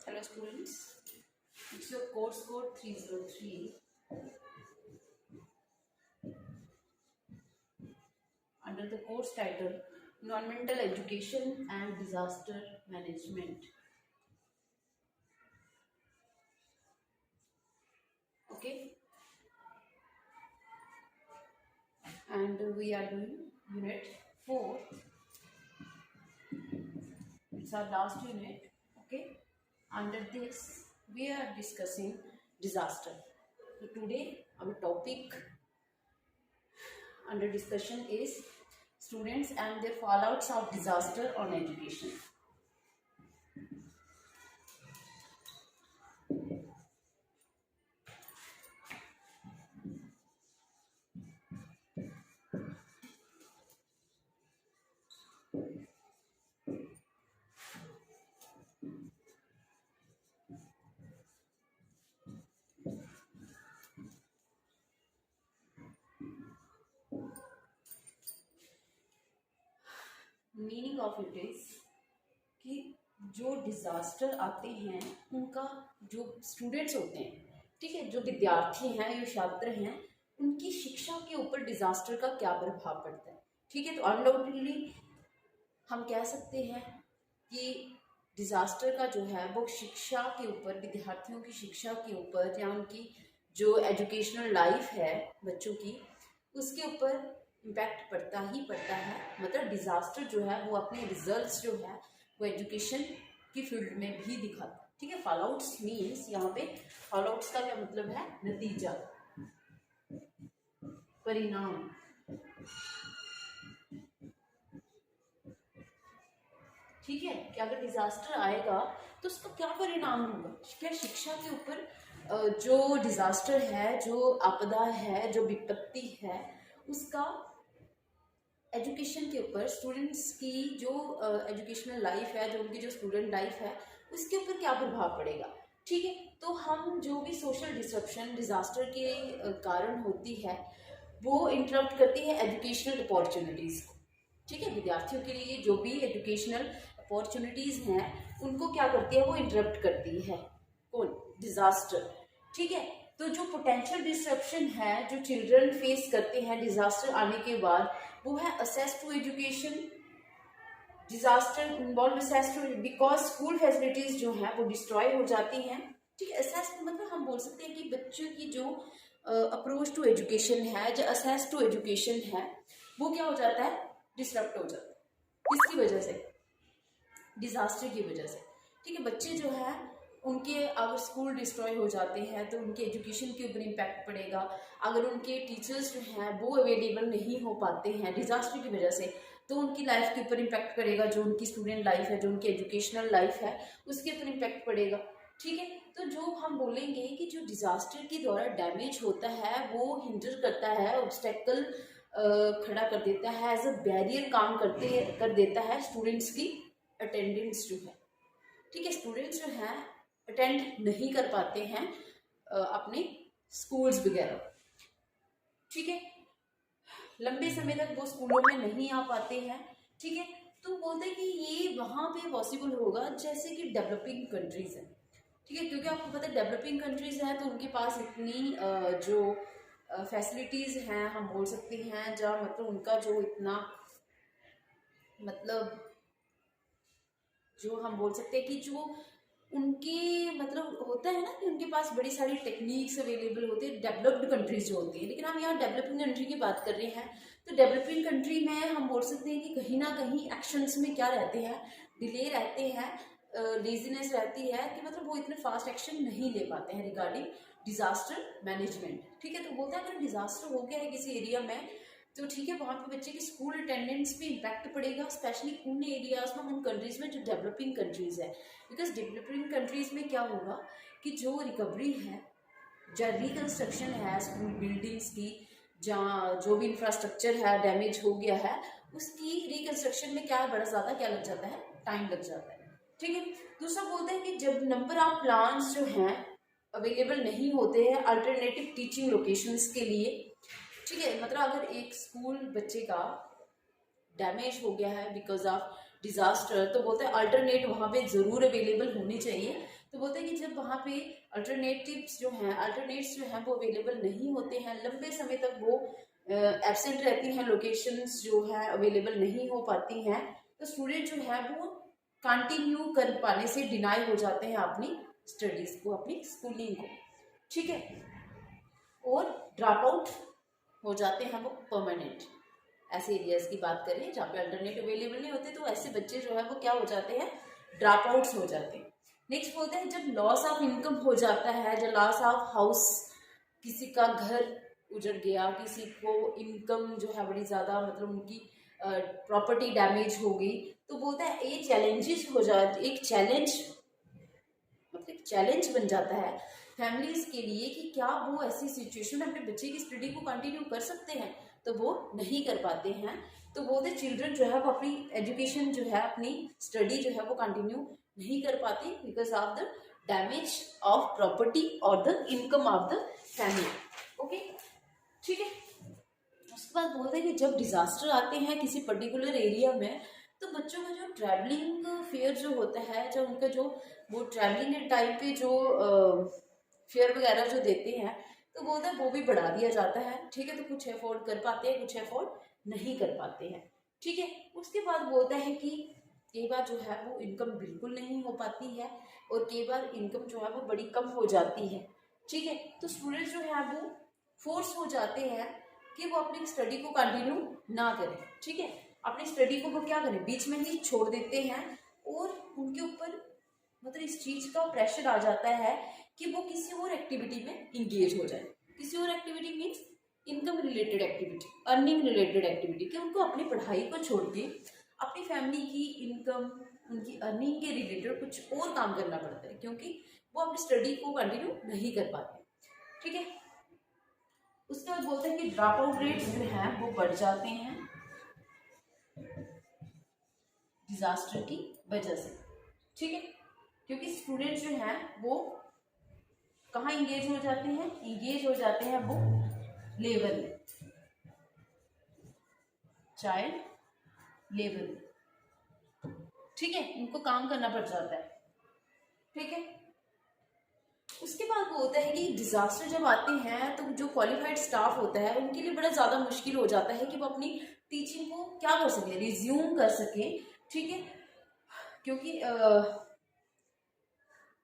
Hello students, it's your course code 303 under the course title Environmental Education and Disaster Management. Okay, and we are doing unit 4. It's our last unit. Okay, under this we are discussing disaster. So today our topic under discussion is students and their fallouts of disaster on education. Meaning of it is कि जो disaster आते हैं उनका जो students होते हैं, ठीक है, जो विद्यार्थी हैं, जो छात्र हैं, उनकी शिक्षा के ऊपर डिज़ास्टर का क्या प्रभाव पड़ता है। ठीक है, तो अनडाउटेडली हम कह सकते हैं कि डिज़ास्टर का जो है वो शिक्षा के ऊपर, विद्यार्थियों की शिक्षा के ऊपर या उनकी जो एजुकेशनल लाइफ है बच्चों की, उसके ऊपर इम्पैक्ट पड़ता ही पड़ता है। मतलब डिज़ास्टर जो है वो अपने रिजल्ट्स जो है वो एजुकेशन की फील्ड में भी दिखाता है। ठीक है, फॉलोआउट्स मीन्स यहाँ पे फॉलोआउट्स का क्या मतलब है, नतीजा, परिणाम। ठीक है, कि अगर डिज़ास्टर आएगा तो उसका क्या परिणाम होगा, क्या शिक्षा के ऊपर जो डिज़ास्टर है, जो आपदा है, जो विपत्ति है, उसका एजुकेशन के ऊपर, स्टूडेंट्स की जो एजुकेशनल लाइफ है, जो उनकी जो स्टूडेंट लाइफ है, उसके ऊपर क्या प्रभाव पड़ेगा। ठीक है, तो हम जो भी सोशल डिसरप्शन डिज़ास्टर के कारण होती है वो इंटरप्ट करती है एजुकेशनल अपॉर्चुनिटीज़ को। ठीक है, विद्यार्थियों के लिए जो भी एजुकेशनल अपॉर्चुनिटीज़ हैं उनको क्या करती है, वो इंटरप्ट करती है कौन, डिज़ास्टर। ठीक है, तो जो पोटेंशियल डिसरप्शन है जो चिल्ड्रन फेस करते हैं डिज़ास्टर आने के बाद, वो है access to education. Disaster involve access to, because school facilities जो हैं वो डिस्ट्रॉय हो जाती हैं। ठीक है, असेस मतलब हम बोल सकते हैं कि बच्चों की जो अप्रोच टू एजुकेशन है, जो असेस टू एजुकेशन है, वो क्या हो जाता है, डिसरप्ट हो जाता है। किसकी वजह से, डिज़ास्टर की वजह से। ठीक है, बच्चे जो है उनके अगर स्कूल डिस्ट्रॉय हो जाते हैं तो उनके एजुकेशन के ऊपर इम्पैक्ट पड़ेगा। अगर उनके टीचर्स जो हैं वो अवेलेबल नहीं हो पाते हैं डिज़ास्टर की वजह से, तो उनकी लाइफ के ऊपर इम्पैक्ट पड़ेगा, जो उनकी स्टूडेंट लाइफ है, जो उनकी एजुकेशनल लाइफ है, उसके ऊपर इम्पैक्ट पड़ेगा। ठीक है, तो जो हम बोलेंगे कि जो डिज़ास्टर के द्वारा डैमेज होता है वो हिंडर करता है, ऑब्स्टेकल खड़ा कर देता है, एज अ बैरियर काम कर देता है स्टूडेंट्स की अटेंडेंस जो है। ठीक है, स्टूडेंट्स जो हैं अटेंड नहीं कर पाते हैं अपने स्कूल्स वगैरह। ठीक है, लंबे समय तक वो स्कूलों में नहीं आ पाते हैं। ठीक है, तो बोलते हैं कि ये वहाँ पे पॉसिबल होगा जैसे कि डेवलपिंग कंट्रीज़ हैं। ठीक है, क्योंकि आपको पता है डेवलपिंग कंट्रीज़ हैं तो उनके पास इतनी जो फैसिलिटीज़ हैं, हम बोल सकते हैं, जहाँ मतलब उनका जो इतना मतलब जो हम बोल सकते हैं कि जो उनके मतलब होता है ना कि उनके पास बड़ी सारी टेक्निक्स अवेलेबल होती है, डेवलप्ड कंट्रीज जो होती है। लेकिन हम यहाँ डेवलपिंग कंट्री की बात कर रहे हैं, तो डेवलपिंग कंट्री में हम बोल सकते हैं कि कहीं ना कहीं एक्शंस में क्या रहते हैं, डिले रहते हैं, लेजीनेस रहती है, कि मतलब वो इतने फास्ट एक्शन नहीं ले पाते हैं रिगार्डिंग डिजास्टर मैनेजमेंट। ठीक है, तो बोलते हैं अगर डिजास्टर हो गया है किसी एरिया में तो ठीक है, वहाँ पे बच्चे की स्कूल अटेंडेंस पे इम्पैक्ट पड़ेगा, स्पेशली उन एरियाज में, उन कंट्रीज़ में जो डेवलपिंग कंट्रीज़ है। बिकॉज डेवलपिंग कंट्रीज़ में क्या होगा कि जो रिकवरी है, जो रिकन्स्ट्रक्शन है स्कूल बिल्डिंग्स की, जहाँ जो भी इंफ्रास्ट्रक्चर है डैमेज हो गया है, उसकी रिकन्स्ट्रक्शन में क्या बड़ा ज़्यादा क्या लग जाता है, टाइम लग जाता है। ठीक है, दूसरा बोलते हैं कि जब नंबर ऑफ प्लान्स जो हैं अवेलेबल नहीं होते हैं अल्टरनेटिव टीचिंग लोकेशंस के लिए। ठीक है, मतलब अगर एक स्कूल बच्चे का डैमेज हो गया है बिकॉज ऑफ डिजास्टर, तो बोलते हैं अल्टरनेट वहाँ पे ज़रूर अवेलेबल होनी चाहिए। तो बोलते हैं कि जब वहाँ पे अल्टरनेट्स जो हैं वो अवेलेबल नहीं होते हैं, लंबे समय तक वो एब्सेंट रहती हैं, लोकेशंस जो है अवेलेबल नहीं हो पाती हैं, तो स्टूडेंट जो है वो कंटिन्यू कर पाने से डिनाई हो जाते हैं अपनी स्टडीज को, अपनी स्कूलिंग को, ठीक है, और ड्रॉप आउट हो जाते हैं वो परमानेंट। ऐसे एरियाज की बात करें जहाँ पे अल्टरनेट अवेलेबल नहीं होते, तो ऐसे बच्चे जो है वो क्या हो जाते हैं, ड्रॉप आउट्स हो जाते हैं। नेक्स्ट बोलते हैं जब लॉस ऑफ इनकम हो जाता है, जब लॉस ऑफ हाउस, किसी का घर उजड़ गया, किसी को इनकम जो है बड़ी ज़्यादा, मतलब उनकी प्रॉपर्टी डैमेज हो गई, तो बोलते हैं ये चैलेंजेस हो जाते, एक चैलेंज बन जाता है फैमिलीज के लिए कि क्या वो ऐसी सिचुएशन में अपने बच्चे की स्टडी को कंटिन्यू कर सकते हैं, तो वो नहीं कर पाते हैं। तो बोलते चिल्ड्रन जो है वो अपनी एजुकेशन जो है, अपनी स्टडी जो है वो कंटिन्यू नहीं कर पाती because of the damage of property और the income of the family. Okay, ठीक है। उसके बाद बोलते हैं कि जब डिजास्टर आते हैं किसी पर्टिकुलर एरिया में, तो बच्चों का जो ट्रैवलिंग फेयर जो होता है, जो उनका जो वो ट्रैवलिंग के टाइम पे जो फेयर वगैरह जो देते हैं, तो बोलते हैं वो भी बढ़ा दिया जाता है, ठीक है। तो कुछ अफोर्ड कर पाते हैं, कुछ अफोर्ड नहीं कर पाते हैं, ठीक है। उसके बाद बोलता है कि कई बार जो है वो इनकम बिल्कुल नहीं हो पाती है, और कई बार इनकम जो है वो बड़ी कम हो जाती है, ठीक है। तो स्टूडेंट जो है वो फोर्स हो जाते हैं कि वो अपनी स्टडी को कंटिन्यू ना करें, ठीक है। अपनी स्टडी को वो क्या करें, बीच में ही छोड़ देते हैं, और उनके ऊपर मतलब इस चीज का प्रेशर आ जाता है कि वो किसी और एक्टिविटी में इंगेज हो जाए। किसी और activity means income related activity, earning related activity, कि उनको अपनी पढ़ाई को छोड़ के अपनी फैमिली की इनकम, उनकी अर्निंग के रिलेटेड कुछ और काम करना पड़ता है, क्योंकि वो अपनी स्टडी को कंटिन्यू नहीं कर पाते, ठीक है। उसके बाद बोलते हैं कि ड्रॉप आउट रेट्स जो हैं वो बढ़ जाते हैं डिजास्टर की वजह से, ठीक है। क्योंकि स्टूडेंट जो हैं वो कहाँ इंगेज हो जाते हैं, इंगेज हो जाते हैं वो लेबर में, चाइल्ड लेबर में, ठीक है। उनको काम करना पड़ जाता है, ठीक है। उसके बाद वो होता है कि डिजास्टर जब आते हैं तो जो क्वालिफाइड स्टाफ होता है उनके लिए बड़ा ज़्यादा मुश्किल हो जाता है कि वो अपनी टीचिंग को क्या कर सके, रिज्यूम कर सके, ठीक है। क्योंकि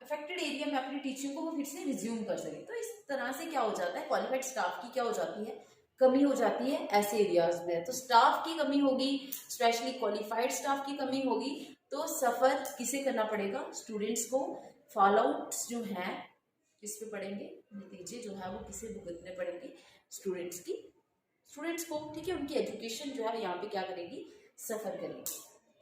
अफेक्टेड एरिया में अपनी टीचिंग को वो फिर से रिज्यूम कर सके। तो इस तरह से क्या हो जाता है, क्वालिफाइड स्टाफ की क्या हो जाती है, कमी हो जाती है ऐसे एरियाज में। तो स्टाफ की कमी होगी, स्पेशली क्वालिफाइड स्टाफ की कमी होगी, तो सफ़र किसे करना पड़ेगा, स्टूडेंट्स को। फॉल आउट्स जो हैं किस पे पड़ेंगे, नतीजे जो है वो किसे भुगतने पड़ेंगे, स्टूडेंट्स को, ठीक है। उनकी एजुकेशन जो है यहाँ पे क्या करेगी, सफ़र करेगी,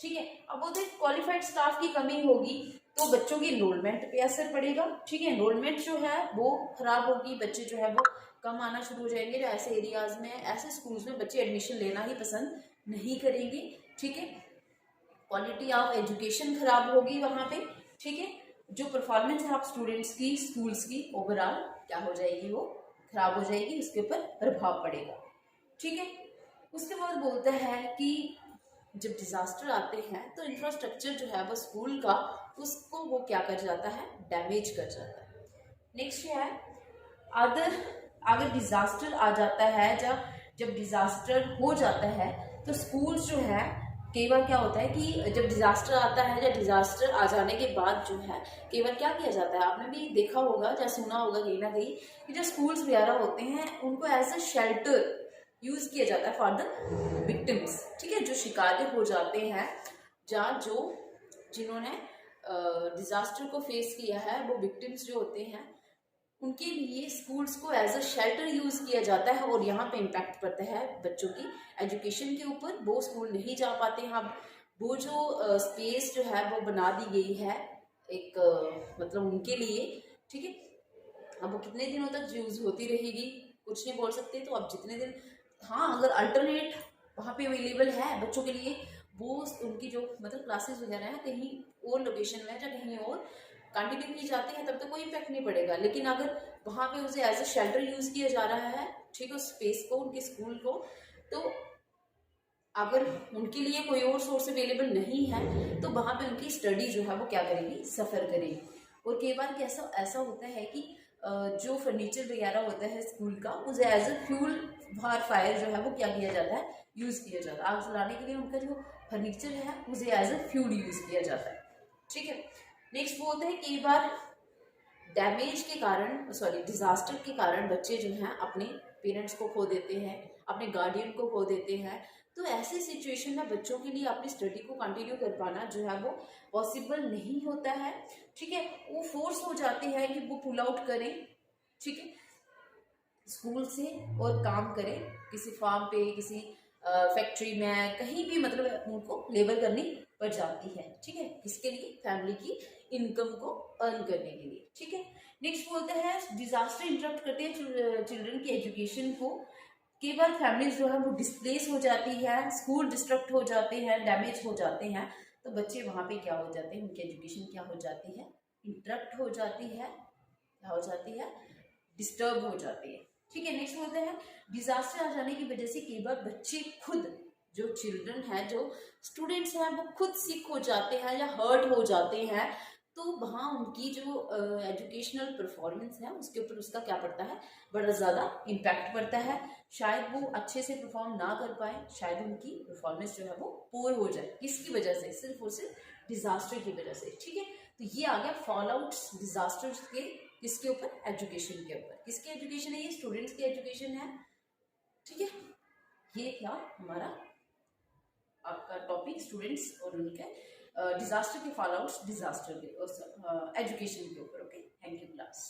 ठीक है। अब बोलते हैं क्वालिफाइड स्टाफ की कमी होगी तो बच्चों की एनरोलमेंट पे असर पड़ेगा, ठीक है। एनरोलमेंट जो है वो खराब होगी, बच्चे जो है वो कम आना शुरू हो जाएंगे। जो ऐसे एरियाज में, ऐसे स्कूल्स में बच्चे एडमिशन लेना ही पसंद नहीं करेंगे, ठीक है। क्वालिटी ऑफ एजुकेशन खराब होगी वहाँ पे, ठीक है। जो परफॉर्मेंस है आप स्टूडेंट्स की, स्कूल्स की ओवरऑल क्या हो जाएगी, वो खराब हो जाएगी, उसके ऊपर प्रभाव पड़ेगा, ठीक है। उसके बाद बोलता है कि जब डिजास्टर आते हैं तो इंफ्रास्ट्रक्चर जो है वो स्कूल का, उसको वो क्या कर जाता है, डैमेज कर जाता है। नेक्स्ट है अगर डिजास्टर आ जाता है, जब डिजास्टर हो जाता है तो स्कूल्स जो है, कई बार क्या होता है कि जब डिजास्टर आता है या डिजास्टर आ जाने के बाद जो है कई बार क्या किया जाता है, आपने भी देखा होगा या सुना होगा कहीं ना कहीं, कि जो स्कूल्स वगैरह होते हैं उनको एज अ शेल्टर यूज किया जाता है फॉर द विक्टिम्स, ठीक है। जो शिकार हो जाते हैं, जिन्होंने डिजास्टर को फेस किया है, वो विक्टिम्स जो होते हैं, उनके लिए स्कूल्स को एज अ शेल्टर यूज किया जाता है, और यहाँ पे इम्पैक्ट पड़ता है बच्चों की एजुकेशन के ऊपर। वो स्कूल नहीं जा पाते हैं। अब वो जो स्पेस जो है वो बना दी गई है एक मतलब उनके लिए, ठीक है। अब वो कितने दिनों तक यूज होती रहेगी कुछ नहीं बोल सकते। तो अब जितने दिन, हाँ, अगर अल्टरनेट वहाँ पे अवेलेबल है बच्चों के लिए, वो उनकी जो मतलब क्लासेस वगैरह हैं कहीं और लोकेशन में या कहीं और कंटिन्यू की जाती है, तब तो कोई इम्पैक्ट नहीं पड़ेगा। लेकिन अगर वहाँ पे उसे एज अ शेल्टर यूज किया जा रहा है, ठीक है, उस स्पेस को, उनके स्कूल को, तो अगर उनके लिए कोई और सोर्स अवेलेबल नहीं है तो वहाँ पे उनकी स्टडी जो है वो क्या करेगी, सफ़र करेगी, और कई बार कैसा ऐसा होता है कि जो फर्नीचर वगैरह होता है स्कूल का, उसे एज अ फ्यूल बाहर फायर जो है वो क्या किया जाता है, यूज़ किया जाता है। आग जलाने के लिए उनका जो फर्नीचर है उसे एज अ फ्यूल यूज़ किया जाता है। ठीक है, नेक्स्ट बोलते हैं कई बार डैमेज के कारण, सॉरी डिजास्टर के कारण बच्चे जो हैं अपने पेरेंट्स को खो देते हैं, अपने गार्डियन को खो देते हैं। तो ऐसे सिचुएशन में बच्चों के लिए अपनी स्टडी को कंटिन्यू कर पाना जो है वो पॉसिबल नहीं होता है। ठीक है, वो फोर्स हो जाते हैं कि वो पुल आउट करें, ठीक है, स्कूल से, और काम करें किसी फार्म पे, किसी फैक्ट्री में, कहीं भी, मतलब उनको लेबर करनी पड़ जाती है। ठीक है, किसके लिए, फैमिली की इनकम को अर्न करने के लिए। ठीक है, नेक्स्ट बोलते हैं डिजास्टर इंटरप्ट करते हैं चिल्ड्रन की एजुकेशन को। कई बार फैमिलीज जो है वो डिस्प्लेस हो जाती है, स्कूल डिस्ट्रक्ट हो जाते हैं, डैमेज हो जाते हैं, तो बच्चे वहाँ पे क्या हो जाते हैं, उनकी एजुकेशन क्या हो जाती है, इंटरप्ट हो जाती है, क्या हो जाती है, डिस्टर्ब हो जाती है। ठीक है, नेक्स्ट बोलते हैं डिजास्टर आ जाने की वजह से कई बार बच्चे खुद, जो चिल्ड्रन है, जो स्टूडेंट्स हैं, वो खुद सिक हो जाते हैं या हर्ट हो जाते हैं। तो वहाँ उनकी जो एजुकेशनल परफॉर्मेंस है उसके ऊपर उसका क्या पड़ता है, बड़ा ज़्यादा इम्पैक्ट पड़ता है। शायद वो अच्छे से परफॉर्म ना कर पाए, शायद उनकी परफॉर्मेंस जो है वो पुअर हो जाए। किसकी वजह से, सिर्फ और सिर्फ डिजास्टर की वजह से। ठीक है, तो ये आ गया फॉल आउट्स डिजास्टर्स के, किसके ऊपर, एजुकेशन के ऊपर। किसकी एजुकेशन है ये, स्टूडेंट्स की एजुकेशन है। ठीक है, ये क्या हमारा आपका टॉपिक स्टूडेंट्स और उनके डिजास्टर के फॉल आउट्स, डिजास्टर के एजुकेशन के ऊपर। Okay, thank you class.